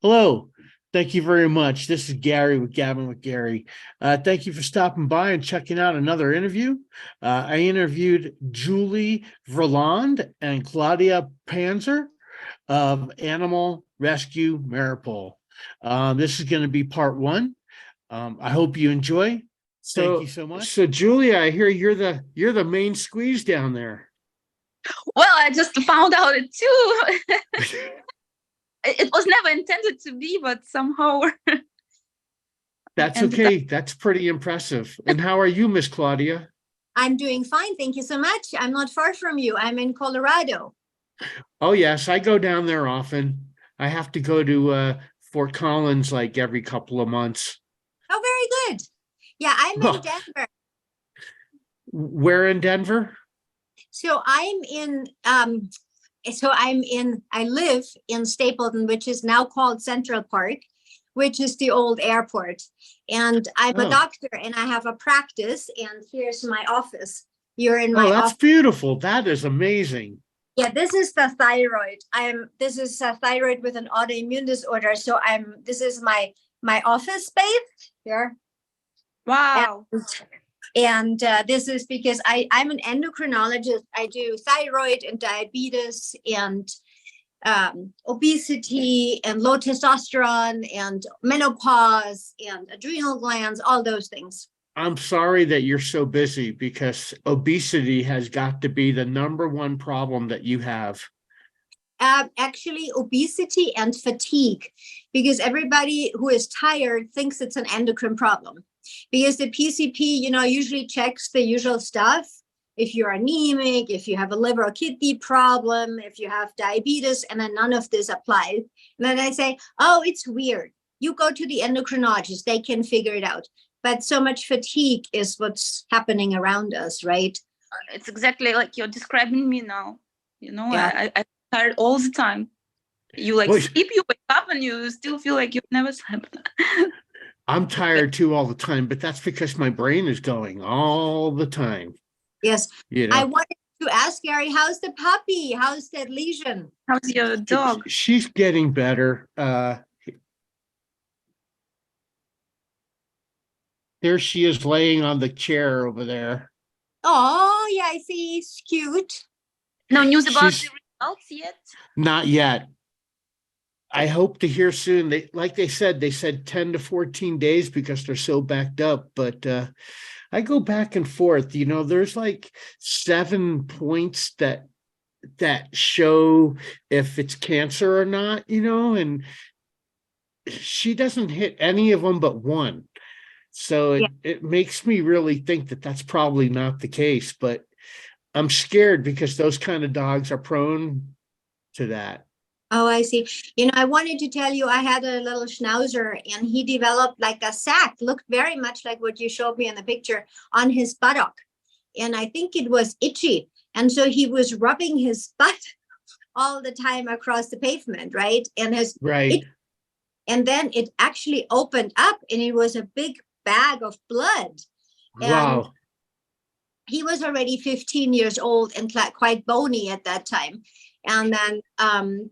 Hello. Thank you very much. This is Gary with Gabbin with Gary. Thank you for stopping by and checking out another interview. I interviewed Julie Vrillaund and Claudia Panzer of Animal Rescue Maruipol. This is going to be part one. I hope you enjoy. Thank you so much. So Julia, I hear you're the main squeeze down there. Well, I just found out it too. It was never intended to be, but somehow. That's okay. That's pretty impressive. And how are you, Miss Claudia? I'm doing fine. Thank you so much. I'm not far from you. I'm in Colorado. Oh, yes. I go down there often. I have to go to Fort Collins like every couple of months. Oh, very good. Yeah, I'm in Denver. Where in Denver? So I live in Stapleton, which is now called Central Park, which is the old airport. And I'm a doctor and I have a practice, and here's my office. You're in my office. That's beautiful. That is amazing. Yeah, this is the thyroid. This is a thyroid with an autoimmune disorder. So this is my office space here. Wow. And this is because I'm an endocrinologist. I do thyroid and diabetes and obesity and low testosterone and menopause and adrenal glands, all those things. I'm sorry that you're so busy, because obesity has got to be the number one problem that you have. Actually, obesity and fatigue, because everybody who is tired thinks it's an endocrine problem. Because the PCP, usually checks the usual stuff. If you're anemic, if you have a liver or kidney problem, if you have diabetes, and then none of this applies. And then I say, oh, it's weird. You go to the endocrinologist, they can figure it out. But so much fatigue is what's happening around us, right? It's exactly like you're describing me now. Yeah. I'm tired all the time. You sleep, you wake up, and you still feel like you've never slept. I'm tired too all the time, but that's because my brain is going all the time. Yes. I wanted to ask Gary, how's the puppy? How's that lesion? How's your dog? She's getting better. There she is laying on the chair over there. Oh, yeah, I see. It's cute. No news about the results yet? Not yet. I hope to hear soon. They said 10 to 14 days because they're so backed up. But I go back and forth. There's like 7 points that show if it's cancer or not, and she doesn't hit any of them but one. So it makes me really think that that's probably not the case. But I'm scared because those kind of dogs are prone to that. Oh, I see. I wanted to tell you, I had a little schnauzer and he developed like a sac, looked very much like what you showed me in the picture, on his buttock. And I think it was itchy. And so he was rubbing his butt all the time across the pavement, right? And and then it actually opened up and it was a big bag of blood. Wow. And he was already 15 years old and quite bony at that time. And then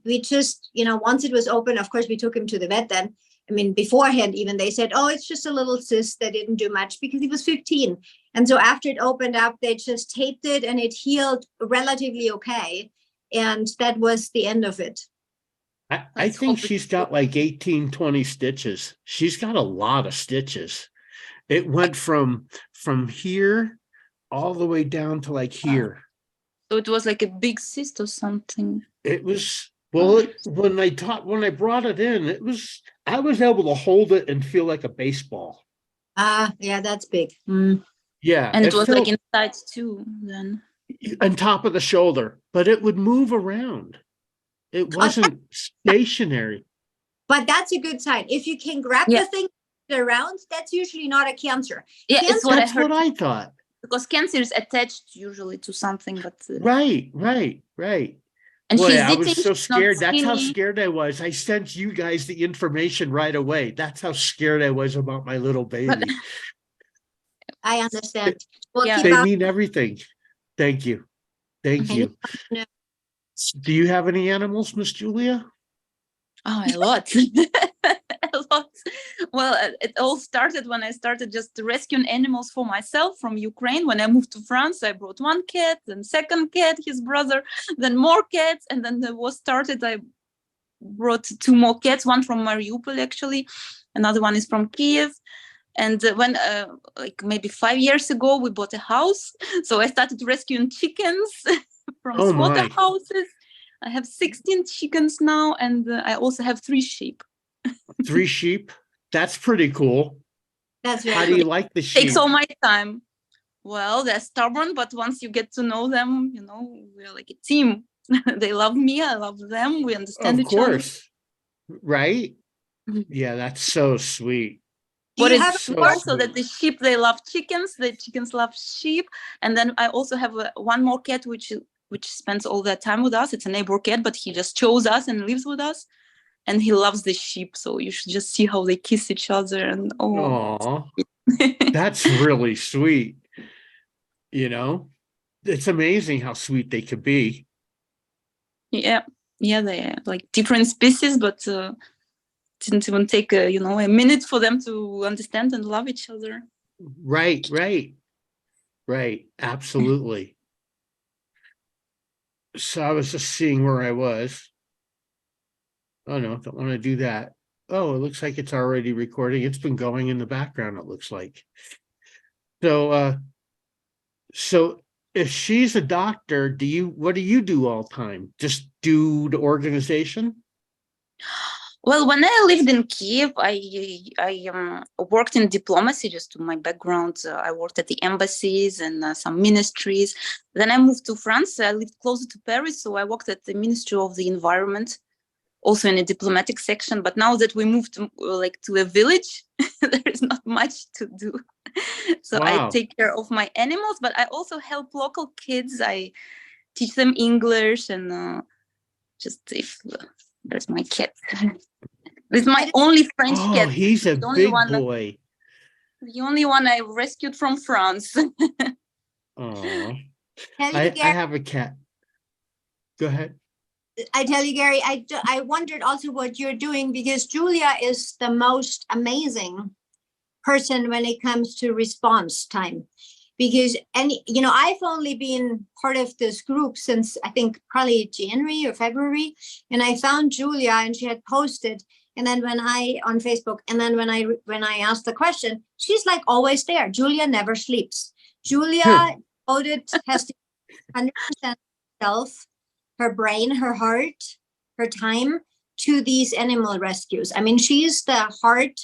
we just, once it was open, of course, we took him to the vet then. I mean, beforehand, even they said, oh, it's just a little cyst that didn't do much because he was 15. And so after it opened up, they just taped it and it healed relatively okay. And that was the end of it. I think she's got like 18, 20 stitches. She's got a lot of stitches. It went from here all the way down to like here. So it was like a big cyst or something. It was, well, when I brought it in, I was able to hold it and feel like a baseball. Yeah, that's big. Yeah. And it was like inside too then. On top of the shoulder, but it would move around. It wasn't stationary. But that's a good sign. If you can grab the thing around, that's usually not a cancer. Yeah, cancer, that's what I thought. Because cancer is attached usually to something, but right. And boy, I was so scared. That's how scared I was. I sent you guys the information right away. That's how scared I was about my little baby. I understand. Well, they mean everything. Thank you. Thank you. Do you have any animals, Miss Julia? Oh, a lot. Well, it all started when I started just rescuing animals for myself from Ukraine. When I moved to France, I brought one cat, then second cat, his brother, then more cats. And then the war started, I brought two more cats, one from Mariupol, actually. Another one is from Kiev. And when, like maybe 5 years ago, we bought a house. So I started rescuing chickens from Oh my. slaughterhouses. I have 16 chickens now, and I also have 3 sheep. 3 sheep? That's pretty cool. That's How very do you cool. like the sheep? Takes all my time. Well, they're stubborn, but once you get to know them, you know, we're like a team. They love me, I love them, we understand Of each other. course. Right? Mhm. Yeah, that's so sweet. Do What you is have So also sweet. that the sheep, they love chickens, the chickens love sheep. And then I also have one more cat which spends all their time with us. It's a neighbor cat, but he just chose us and lives with us. And he loves the sheep, so you should just see how they kiss each other. And Aw, that's really sweet. You know, it's amazing how sweet they could be. yeah, they are like different species, but didn't even take a minute for them to understand and love each other. Right. Absolutely. So I was just seeing where I was. Oh no, don't want to do that. Oh, it looks like it's already recording. It's been going in the background, it looks like. So if she's a doctor, what do you do all the time? Just do the organization? Well, when I lived in Kiev, I worked in diplomacy, just to my background. I worked at the embassies and some ministries. Then I moved to France. I lived closer to Paris, so I worked at the Ministry of the Environment, also in a diplomatic section. But now that we moved to a village, there is not much to do. So I Wow. take care of my animals, but I also help local kids. I teach them English, and just if there's my cat. This is my only French Oh, cat. he's a The only big one, boy. the only one I rescued from France. Oh, Tell you, I Gary, have a cat. Go ahead. I tell you, Gary, I wondered also what you're doing, because Julia is the most amazing person when it comes to response time. Because I've only been part of this group since I think probably January or February, and I found Julia and she had posted, and then on Facebook, and then when I asked the question, she's like always there. Julia never sleeps. Julia has 100% herself, her brain, her heart, her time to these animal rescues. I mean, she's the heart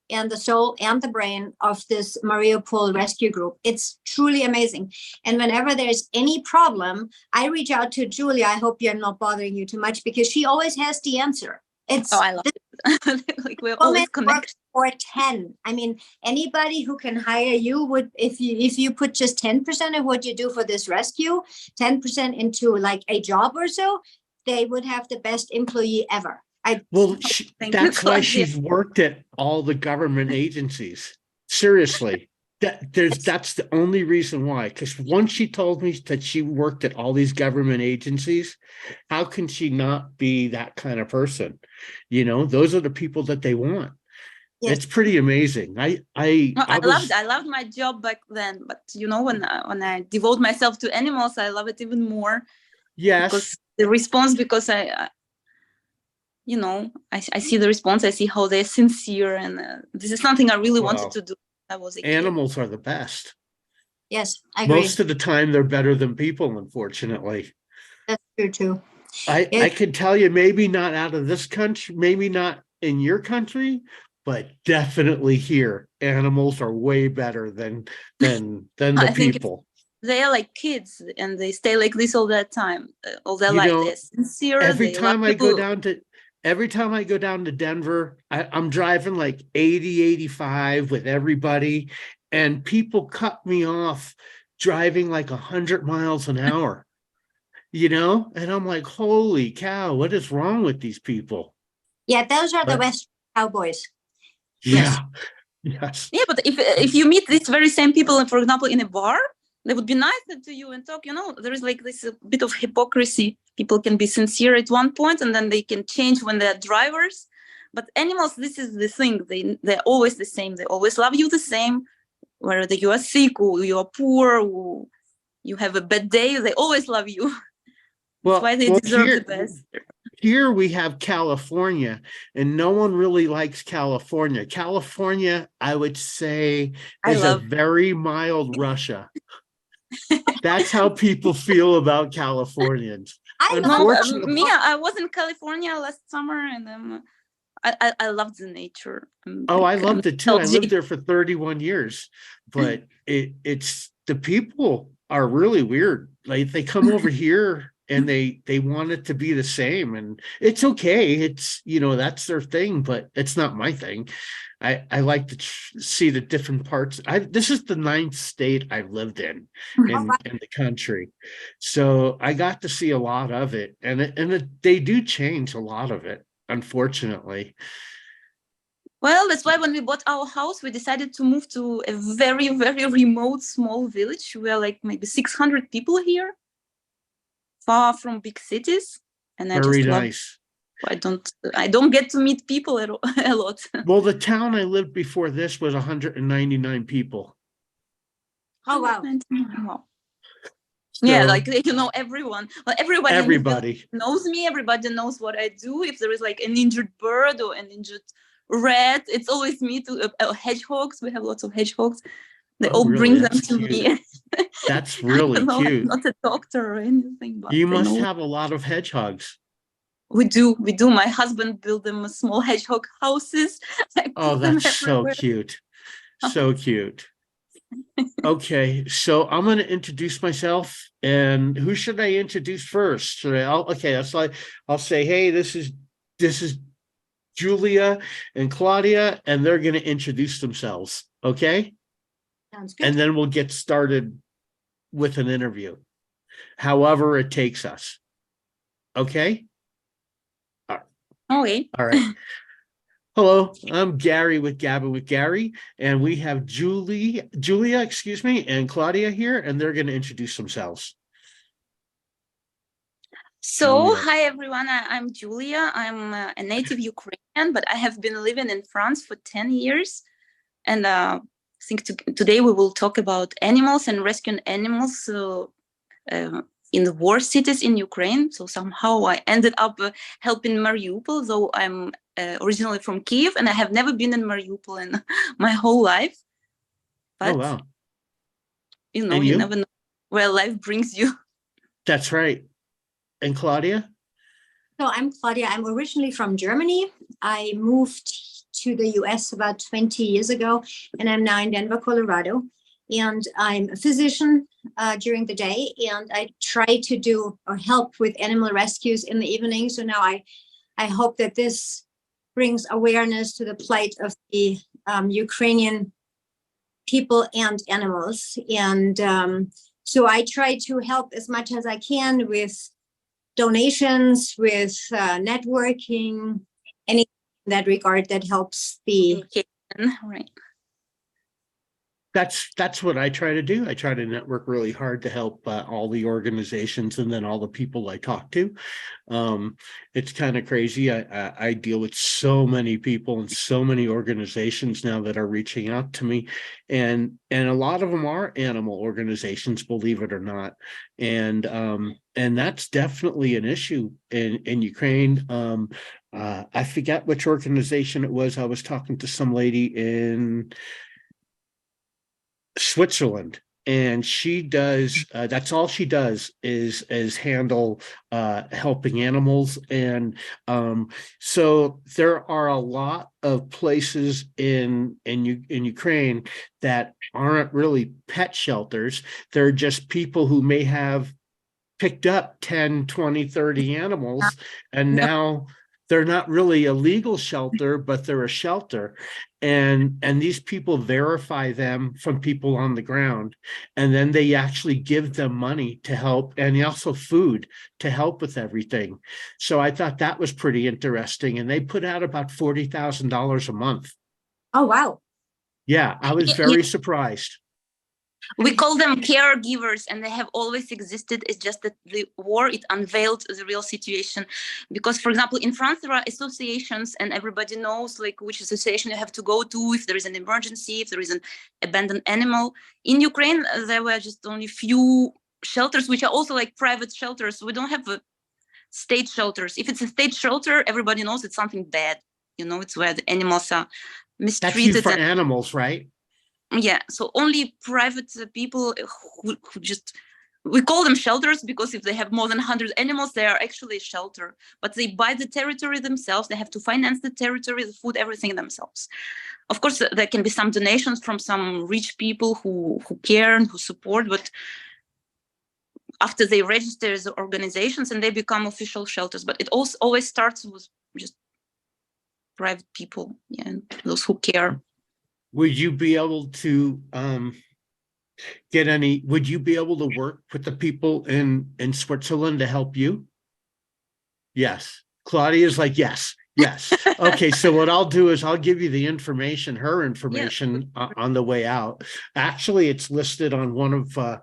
and the soul and the brain of this Mariupol rescue group. It's truly amazing. And whenever there's any problem, I reach out to Julia. I hope you're not bothering you too much, because she always has the answer. I love it. Like we're always connected. For 10. I mean, anybody who can hire you would, if you put just 10% of what you do for this rescue, 10% into like a job or so, they would have the best employee ever. That's why she's worked at all the government agencies. Seriously, that's the only reason why. Because once she told me that she worked at all these government agencies, how can she not be that kind of person? Those are the people that they want. Yes. It's pretty amazing. I loved my job back then, but when I devote myself to animals, I love it even more. Yes, because the response, because I see the response, I see how they're sincere, and this is something I really wanted to do. I was a kid. Animals are the best. Yes, I agree. Most of the time, they're better than people, unfortunately. That's true too. I could tell you, maybe not out of this country, maybe not in your country, but definitely here, animals are way better than the people. They are like kids, and they stay like this all their time, all their life. They're sincere. Every time I go down to Denver, I'm driving like 80, 85 with everybody, and people cut me off driving like 100 miles an hour, and I'm like, holy cow, what is wrong with these people? Yeah, those are the Western cowboys. Yeah. Yes. Yeah, but if you meet these very same people, for example, in a bar, they would be nice to you and talk. There is like this bit of hypocrisy. People can be sincere at one point, and then they can change when they're drivers. But animals, this is the thing. They're always the same. They always love you the same. Whether you are sick or you are poor or you have a bad day, they always love you. That's why they deserve the best. Here we have California, and no one really likes California. California, I would say, is a very mild Russia. That's how people feel about Californians. Unfortunately, Mia, I was in California last summer, and I loved the nature. I loved it too. I lived there for 31 years, but it's the people are really weird. Like they come over here and they want it to be the same, and it's okay. It's, you know, that's their thing, but it's not my thing. I like to see the different parts. This is the 9th state I've lived in the country, so I got to see a lot of it, and they do change a lot of it, unfortunately. Well, that's why when we bought our house, we decided to move to a very, very remote, small village. We are like maybe 600 people here, far from big cities, and I Very just love nice. I don't get to meet people a lot. Well, the town I lived before this was 199 people. Oh, wow. Wow. Yeah, like, you know, everyone. Well, everybody knows me. Everybody knows what I do. If there is like an injured bird or an injured rat, it's always me. Hedgehogs. We have lots of hedgehogs. They all really? bring That's them to cute. me. That's really cute. I'm not a doctor or anything, but you must have a lot of hedgehogs. We do. My husband built them small hedgehog houses. Oh, that's so cute. So cute. Okay, so I'm going to introduce myself, and who should I introduce first? I'll say, hey, this is Julia and Claudia, and they're going to introduce themselves. Okay. Sounds good. And then we'll get started with an interview, however it takes us. Okay. Okay. All right. Hello, I'm Gary with Gabbin with Gary, and we have Julia, and Claudia here, and they're going to introduce themselves. So, hi everyone, I'm Julia. I'm a native Ukrainian, but I have been living in France for 10 years. And I think today we will talk about animals and rescuing animals in the war cities in Ukraine. So somehow I ended up helping Mariupol, though I'm originally from Kiev, and I have never been in Mariupol in my whole life. But, oh, wow. You know, you never know where life brings you. That's right. And Claudia? So I'm Claudia. I'm originally from Germany. I moved to the US about 20 years ago, and I'm now in Denver, Colorado. And I'm a physician during the day, and I try to do or help with animal rescues in the evening. So now I hope that this brings awareness to the plight of the Ukrainian people and animals. And so I try to help as much as I can with donations, with networking, anything in that regard that helps the... Right. That's what I try to do. I try to network really hard to help all the organizations and then all the people I talk to. It's kind of crazy. I deal with so many people and so many organizations now that are reaching out to me, and a lot of them are animal organizations, believe it or not. And that's definitely an issue in Ukraine. I forget which organization it was. I was talking to some lady in Switzerland, and she does that's all she does is handle helping animals. And so there are a lot of places in Ukraine that aren't really pet shelters. They're just people who may have picked up 10, 20, 30 animals, and now they're not really a legal shelter, but they're a shelter. And these people verify them from people on the ground. And then they actually give them money to help, and also food to help with everything. So I thought that was pretty interesting. And they put out about $40,000 a month. Oh, wow. Yeah, I was very surprised. We call them caregivers, and they have always existed. It's just that the war, it unveiled the real situation. Because, for example, in France, there are associations, and everybody knows like which association you have to go to if there is an emergency, if there is an abandoned animal. In Ukraine, there were just only few shelters, which are also like private shelters. We don't have state shelters. If it's a state shelter, everybody knows it's something bad. You know, it's where the animals are mistreated. That's used for animals, right? Yeah, so only private people who just, we call them shelters because if they have more than 100 animals, they are actually a shelter. But they buy the territory themselves. They have to finance the territory, the food, everything themselves. Of course, there can be some donations from some rich people who care and who support, but after they register as organizations and they become official shelters. But it also always starts with just private people, yeah, and those who care. Would you be able to would you be able to work with the people in Switzerland to help you? Yes. Claudia's like, yes. Okay, so what I'll do is I'll give you the information, her information, on the way out. Actually, it's listed on one of my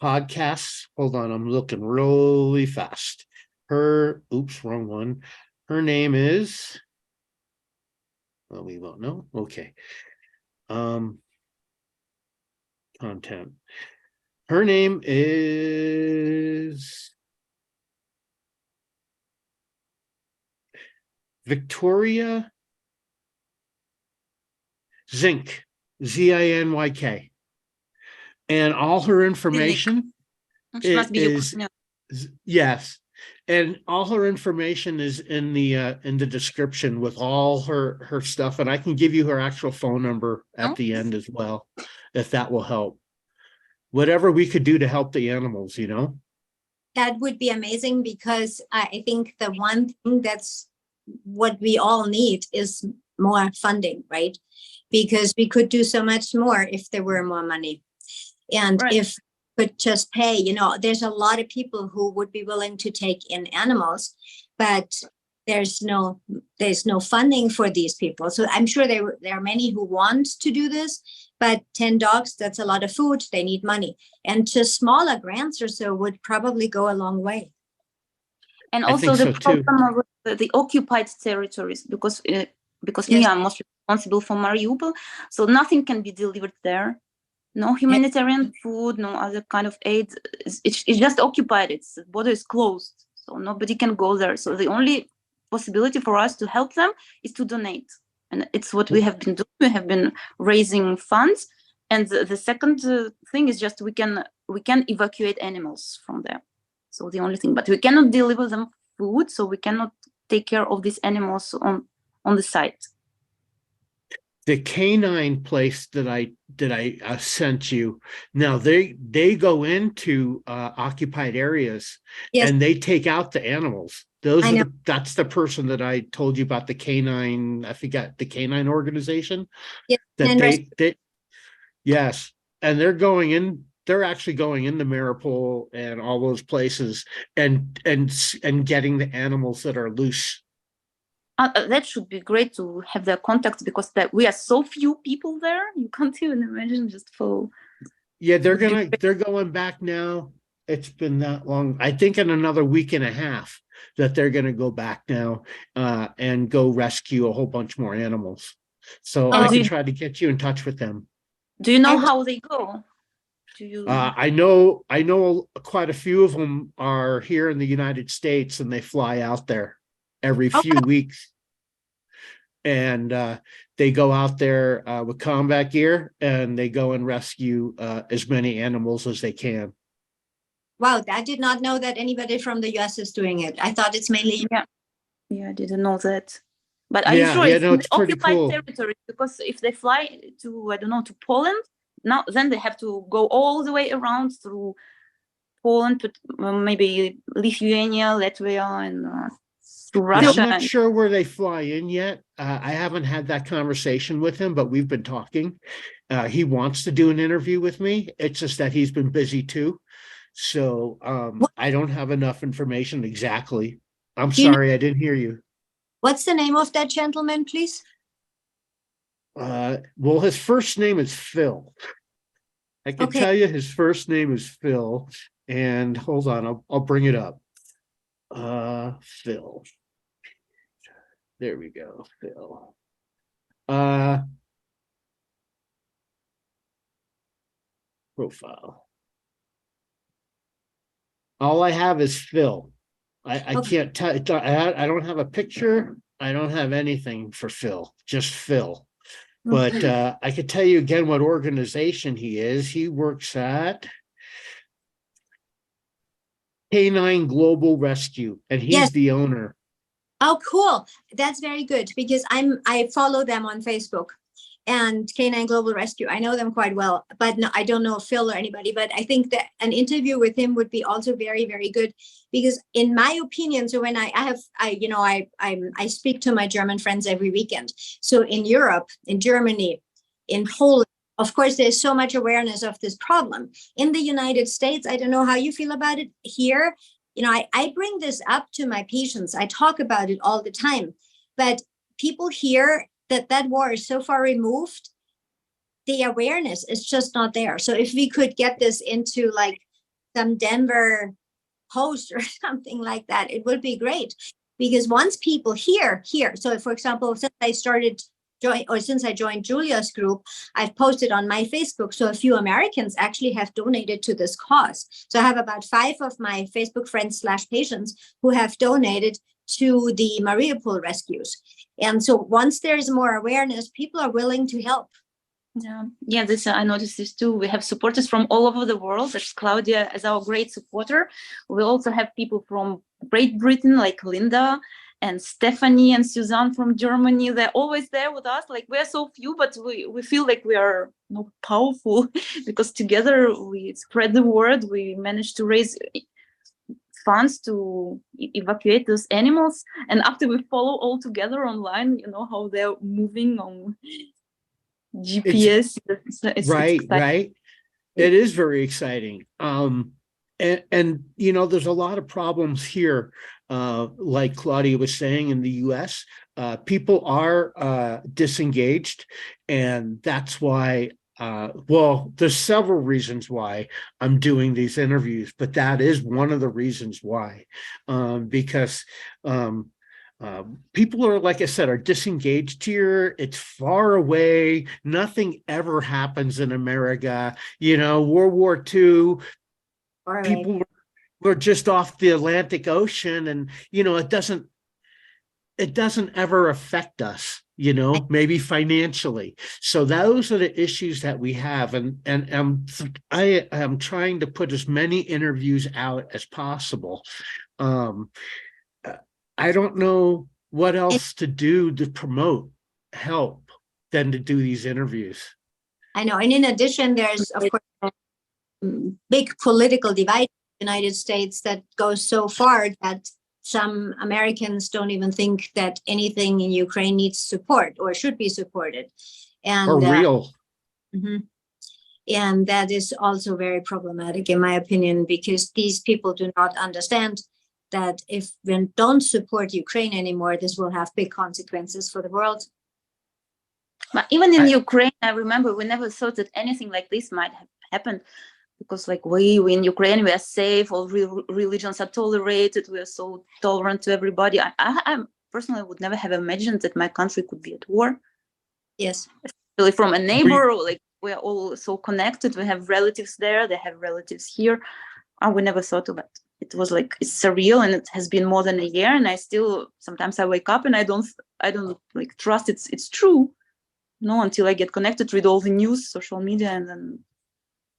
podcasts. Hold on, I'm looking really fast. Oops, wrong one. Her name is, well, we won't know. Okay. Content. Her name is Victoria Zink, Zinyk. And all her information is, yes. And all her information is in the description with all her stuff. And I can give you her actual phone number at the end as well, if that will help. Whatever we could do to help the animals, you know? That would be amazing, because I think the one thing that's what we all need is more funding, right? Because we could do so much more if there were more money. And if could just pay, you know, there's a lot of people who would be willing to take in animals, but there's no funding for these people. So I'm sure there are many who want to do this, but 10 dogs, that's a lot of food. They need money, and just smaller grants or so would probably go a long way. And also the problem of the occupied territories, because me, I'm mostly responsible for Mariupol, so nothing can be delivered there. No humanitarian food, no other kind of aid. It's just occupied. The border is closed, so nobody can go there. So the only possibility for us to help them is to donate, and it's what we have been doing. We have been raising funds, and the second thing is just we can evacuate animals from there. So the only thing, but we cannot deliver them food, so we cannot take care of these animals on the site. The canine place that I sent you, now they go into occupied areas, and they take out the animals. That's the person that I told you about, the canine, I forgot, the canine organization. Yes, that yes, and they're going in. They're actually going into Mariupol and all those places and getting the animals that are loose. That should be great to have their contacts, because we are so few people there. You can't even imagine just for. Yeah, they're going back now. It's been that long. I think in another week and a half that they're going to go back now and go rescue a whole bunch more animals. So I can try to get you in touch with them. Do you know how they go? Do you? I know quite a few of them are here in the United States, and they fly out there every few weeks, and they go out there with combat gear, and they go and rescue as many animals as they can. Wow, I did not know that anybody from the US is doing it. I thought it's mainly I didn't know that. But are you sure it's occupied territory? Because if they fly to, I don't know, to Poland, now then they have to go all the way around through Poland, maybe Lithuania, Latvia, and to Russia. I'm not sure where they fly in yet. I haven't had that conversation with him, but we've been talking. He wants to do an interview with me. It's just that he's been busy too. So I don't have enough information exactly. I'm sorry, I didn't hear you. What's the name of that gentleman, please? Well, his first name is Phil. I can Okay. tell you his first name is Phil. And hold on, I'll bring it up. Phil. There we go, Phil. Profile. All I have is Phil. I Okay. can't tell. I don't have a picture. I don't have anything for Phil, just Phil. But I could tell you again what organization he is. He works at K9 Global Rescue, and he's Yes. the owner. Oh, cool. That's very good because I follow them on Facebook and K9 Global Rescue. I know them quite well, but no, I don't know Phil or anybody, but I think that an interview with him would be also very, very good because in my opinion, so when I speak to my German friends every weekend. So in Europe, in Germany, in Poland, of course, there's so much awareness of this problem. In the United States, I don't know how you feel about it here. I bring this up to my patients. I talk about it all the time, but people hear that war is so far removed, the awareness is just not there. So if we could get this into like some Denver Post or something like that, it would be great. Because once people hear, so for example, since I joined Julia's group, I've posted on my Facebook. So a few Americans actually have donated to this cause. So I have about 5 of my Facebook friends / patients who have donated to the Mariupol rescues. And so once there's more awareness, people are willing to help. Yeah, this I noticed this too. We have supporters from all over the world. That's Claudia as our great supporter. We also have people from Great Britain, like Linda and Stephanie and Suzanne from Germany. They're always there with us. Like we're so few, but we feel like we are powerful because together we spread the word. We managed to raise funds to evacuate those animals. And after we follow all together online, how they're moving on GPS. It's Right. It is very exciting. And there's a lot of problems here. Like Claudia was saying, in the US, people are disengaged, and that's why there's several reasons why I'm doing these interviews, but that is one of the reasons why, because people are, like I said, are disengaged here. It's far away. Nothing ever happens in America. World War II, Right. people were just off the Atlantic Ocean, and it doesn't ever affect us, maybe financially. So those are the issues that we have. And I am trying to put as many interviews out as possible. I don't know what else to do to promote help than to do these interviews. I know. And in addition, there's, of course, big political divide in the United States that goes so far that some Americans don't even think that anything in Ukraine needs support or should be supported. And or real. And that is also very problematic, in my opinion, because these people do not understand that if we don't support Ukraine anymore, this will have big consequences for the world. But even in Ukraine, I remember we never thought that anything like this might have happened, because like we in Ukraine, we are safe, all religions are tolerated, we are so tolerant to everybody. I personally would never have imagined that my country could be at war. Yes. Especially from a neighbor, like we are all so connected, we have relatives there, they have relatives here. We never thought of it. It was like, it's surreal, and it has been more than a year, and I still sometimes I wake up and I don't like trust it's true, until I get connected, read all the news, social media, and then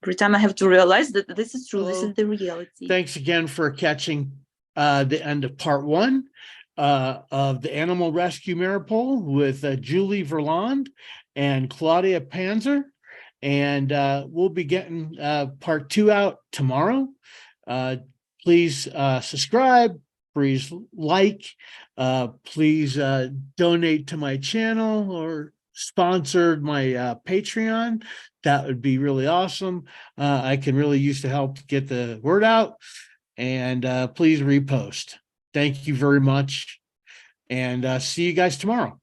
every time I have to realize that this is true. This is the reality. Thanks again for catching the end of part 1 of the Animal Rescue Maruipol with Julia Vrillaund and Claudia Panzer, and we'll be getting part 2 out tomorrow. Please subscribe, please like, please donate to my channel or sponsor my Patreon. That would be really awesome. I can really use the help to get the word out, and please repost. Thank you very much, and see you guys tomorrow.